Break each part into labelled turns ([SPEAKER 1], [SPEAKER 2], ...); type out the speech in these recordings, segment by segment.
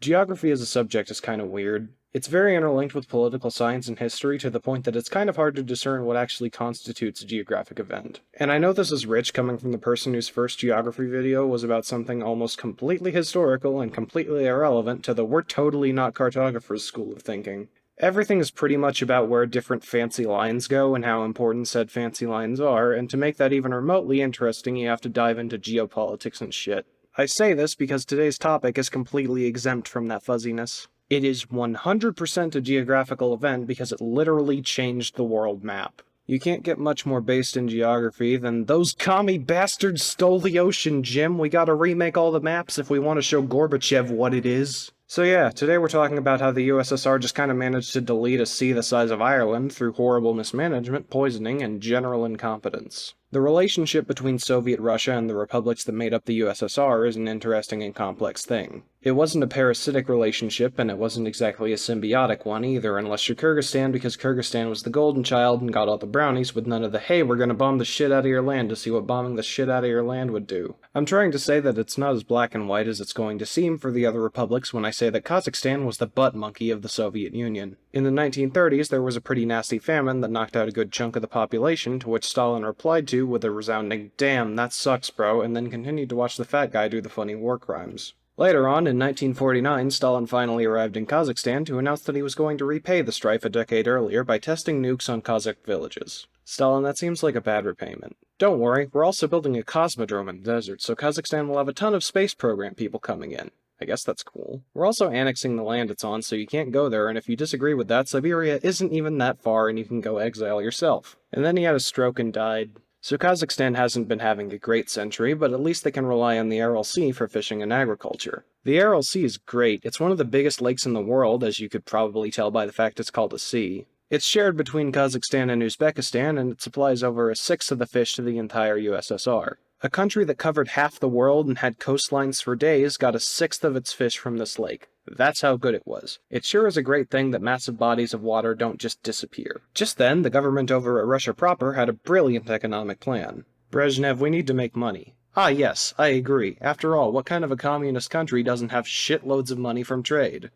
[SPEAKER 1] Geography as a subject is kind of weird. It's very interlinked with political science and history to the point that it's kind of hard to discern what actually constitutes a geographic event. And I know this is rich coming from the person whose first geography video was about something almost completely historical and completely irrelevant to the "we're totally not cartographers" school of thinking. Everything is pretty much about where different fancy lines go and how important said fancy lines are, and to make that even remotely interesting you have to dive into geopolitics and shit. I say this because today's topic is completely exempt from that fuzziness. It is 100% a geographical event because it literally changed the world map. You can't get much more based in geography than "those commie bastards stole the ocean, Jim. We gotta remake all the maps if we want to show Gorbachev what it is." So yeah, today we're talking about how the USSR just kind of managed to delete a sea the size of Ireland through horrible mismanagement, poisoning, and general incompetence. The relationship between Soviet Russia and the republics that made up the USSR is an interesting and complex thing. It wasn't a parasitic relationship, and it wasn't exactly a symbiotic one either, unless you're Kyrgyzstan, because Kyrgyzstan was the golden child and got all the brownies with none of the "hey, we're gonna bomb the shit out of your land to see what bombing the shit out of your land would do." I'm trying to say that it's not as black and white as it's going to seem for the other republics when I say that Kazakhstan was the butt monkey of the Soviet Union. In the 1930s, there was a pretty nasty famine that knocked out a good chunk of the population, to which Stalin replied to with a resounding "damn, that sucks, bro," and then continued to watch the fat guy do the funny war crimes. Later on, in 1949, Stalin finally arrived in Kazakhstan to announce that he was going to repay the strife a decade earlier by testing nukes on Kazakh villages. Stalin, that seems like a bad repayment. Don't worry, we're also building a cosmodrome in the desert, so Kazakhstan will have a ton of space program people coming in. I guess that's cool. We're also annexing the land it's on, so you can't go there, and if you disagree with that, Siberia isn't even that far and you can go exile yourself. And then he had a stroke and died. So Kazakhstan hasn't been having a great century, but at least they can rely on the Aral Sea for fishing and agriculture. The Aral Sea is great. It's one of the biggest lakes in the world, as you could probably tell by the fact it's called a sea. It's shared between Kazakhstan and Uzbekistan, and it supplies over a sixth of the fish to the entire USSR. A country that covered half the world and had coastlines for days got a sixth of its fish from this lake. That's how good it was. It sure is a great thing that massive bodies of water don't just disappear. Just then, the government over at Russia proper had a brilliant economic plan. "Brezhnev, we need to make money." Ah yes, I agree. After all, what kind of a communist country doesn't have shitloads of money from trade?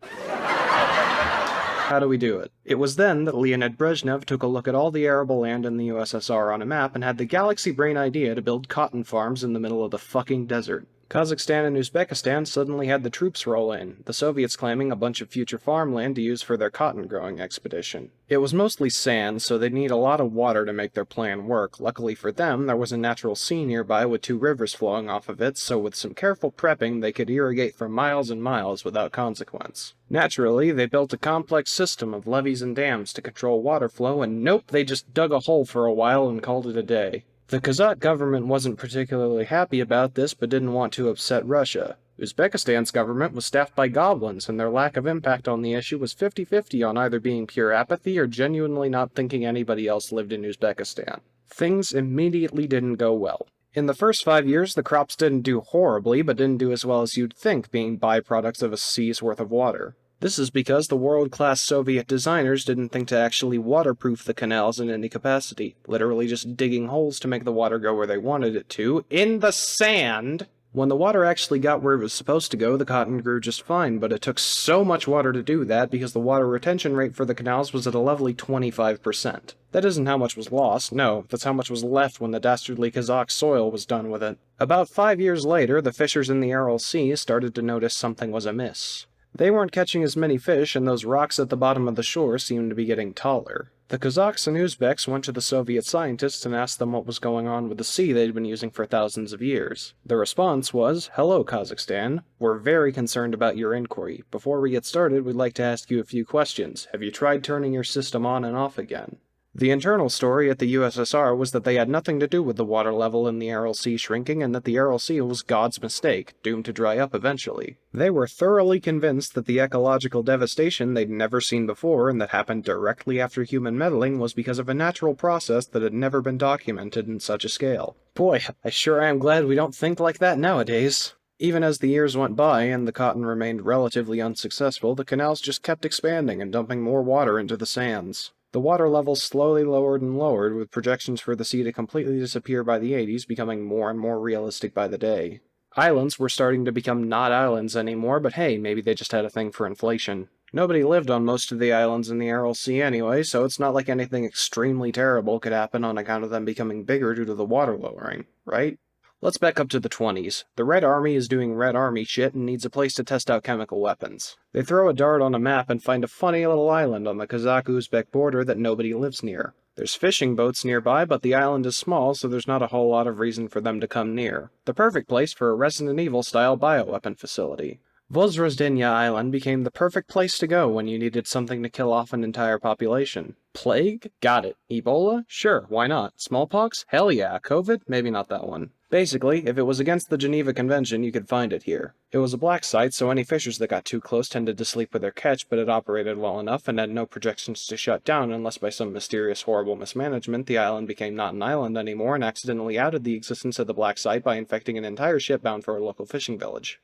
[SPEAKER 1] How do we do it? It was then that Leonid Brezhnev took a look at all the arable land in the USSR on a map and had the galaxy brain idea to build cotton farms in the middle of the fucking desert. Kazakhstan and Uzbekistan suddenly had the troops roll in, the Soviets claiming a bunch of future farmland to use for their cotton-growing expedition. It was mostly sand, so they'd need a lot of water to make their plan work. Luckily for them, there was a natural sea nearby with two rivers flowing off of it, so with some careful prepping, they could irrigate for miles and miles without consequence. Naturally, they built a complex system of levees and dams to control water flow, and nope, they just dug a hole for a while and called it a day. The Kazakh government wasn't particularly happy about this, but didn't want to upset Russia. Uzbekistan's government was staffed by goblins, and their lack of impact on the issue was 50-50 on either being pure apathy or genuinely not thinking anybody else lived in Uzbekistan. Things immediately didn't go well. In the first 5 years, the crops didn't do horribly, but didn't do as well as you'd think, being byproducts of a sea's worth of water. This is because the world-class Soviet designers didn't think to actually waterproof the canals in any capacity, literally just digging holes to make the water go where they wanted it to, in the sand! When the water actually got where it was supposed to go, the cotton grew just fine, but it took so much water to do that because the water retention rate for the canals was at a lovely 25%. That isn't how much was lost, no, that's how much was left when the dastardly Kazakh soil was done with it. About 5 years later, the fishers in the Aral Sea started to notice something was amiss. They weren't catching as many fish, and those rocks at the bottom of the shore seemed to be getting taller. The Kazakhs and Uzbeks went to the Soviet scientists and asked them what was going on with the sea they'd been using for thousands of years. The response was, "Hello, Kazakhstan. We're very concerned about your inquiry. Before we get started, we'd like to ask you a few questions. Have you tried turning your system on and off again?" The internal story at the USSR was that they had nothing to do with the water level in the Aral Sea shrinking and that the Aral Sea was God's mistake, doomed to dry up eventually. They were thoroughly convinced that the ecological devastation they'd never seen before and that happened directly after human meddling was because of a natural process that had never been documented in such a scale. Boy, I sure am glad we don't think like that nowadays. Even as the years went by and the cotton remained relatively unsuccessful, the canals just kept expanding and dumping more water into the sands. The water level slowly lowered and lowered, with projections for the sea to completely disappear by the 80s becoming more and more realistic by the day. Islands were starting to become not islands anymore, but hey, maybe they just had a thing for inflation. Nobody lived on most of the islands in the Aral Sea anyway, so it's not like anything extremely terrible could happen on account of them becoming bigger due to the water lowering, right? Let's back up to the 20s. The Red Army is doing Red Army shit and needs a place to test out chemical weapons. They throw a dart on a map and find a funny little island on the Kazakh-Uzbek border that nobody lives near. There's fishing boats nearby, but the island is small, so there's not a whole lot of reason for them to come near. The perfect place for a Resident Evil-style bioweapon facility. Vozrozdenia Island became the perfect place to go when you needed something to kill off an entire population. Plague? Got it. Ebola? Sure, why not? Smallpox? Hell yeah. COVID? Maybe not that one. Basically, if it was against the Geneva Convention, you could find it here. It was a black site, so any fishers that got too close tended to sleep with their catch, but it operated well enough and had no projections to shut down unless by some mysterious horrible mismanagement the island became not an island anymore and accidentally outed the existence of the black site by infecting an entire ship bound for a local fishing village.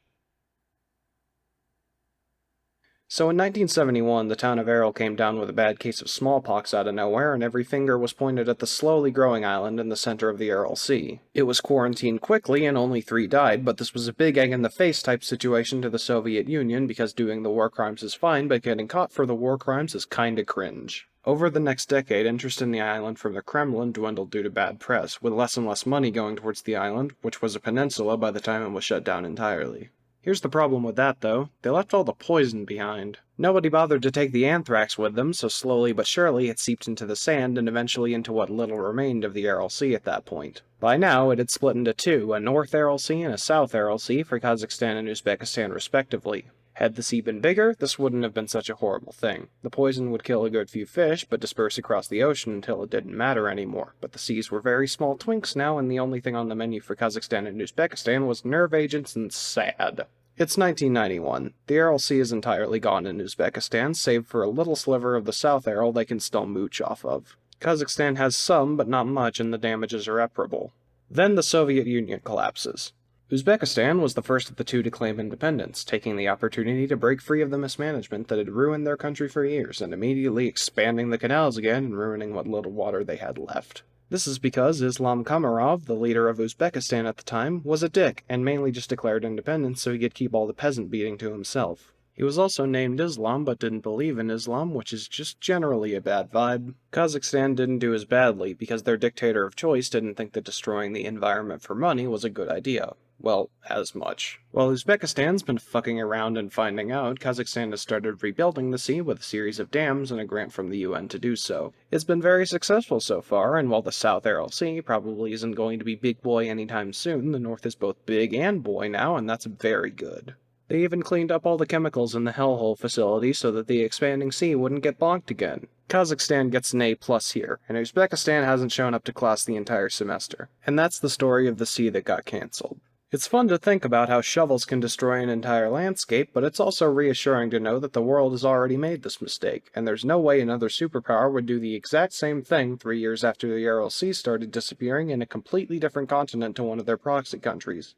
[SPEAKER 1] So in 1971, the town of Aral came down with a bad case of smallpox out of nowhere, and every finger was pointed at the slowly growing island in the center of the Aral Sea. It was quarantined quickly, and only 3 died, but this was a big egg-in-the-face type situation to the Soviet Union because doing the war crimes is fine, but getting caught for the war crimes is kinda cringe. Over the next decade, interest in the island from the Kremlin dwindled due to bad press, with less and less money going towards the island, which was a peninsula by the time it was shut down entirely. Here's the problem with that, though. They left all the poison behind. Nobody bothered to take the anthrax with them, so slowly but surely it seeped into the sand and eventually into what little remained of the Aral Sea at that point. By now, it had split into 2, a North Aral Sea and a South Aral Sea for Kazakhstan and Uzbekistan respectively. Had the sea been bigger, this wouldn't have been such a horrible thing. The poison would kill a good few fish, but disperse across the ocean until it didn't matter anymore. But the seas were very small twinks now, and the only thing on the menu for Kazakhstan and Uzbekistan was nerve agents and sad. It's 1991. The Aral Sea is entirely gone in Uzbekistan, save for a little sliver of the South Aral they can still mooch off of. Kazakhstan has some, but not much, and the damage is irreparable. Then the Soviet Union collapses. Uzbekistan was the first of the 2 to claim independence, taking the opportunity to break free of the mismanagement that had ruined their country for years, and immediately expanding the canals again and ruining what little water they had left. This is because Islam Kamarov, the leader of Uzbekistan at the time, was a dick and mainly just declared independence so he could keep all the peasant beating to himself. He was also named Islam but didn't believe in Islam, which is just generally a bad vibe. Kazakhstan didn't do as badly because their dictator of choice didn't think that destroying the environment for money was a good idea. Well, as much. While Uzbekistan's been fucking around and finding out, Kazakhstan has started rebuilding the sea with a series of dams and a grant from the UN to do so. It's been very successful so far, and while the South Aral Sea probably isn't going to be big boy anytime soon, the North is both big and boy now, and that's very good. They even cleaned up all the chemicals in the Hellhole facility so that the expanding sea wouldn't get bonked again. Kazakhstan gets an A+ here, and Uzbekistan hasn't shown up to class the entire semester. And that's the story of the sea that got cancelled. It's fun to think about how shovels can destroy an entire landscape, but it's also reassuring to know that the world has already made this mistake, and there's no way another superpower would do the exact same thing 3 years after the Aral Sea started disappearing in a completely different continent to one of their proxy countries.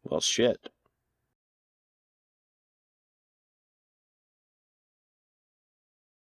[SPEAKER 1] Well, shit.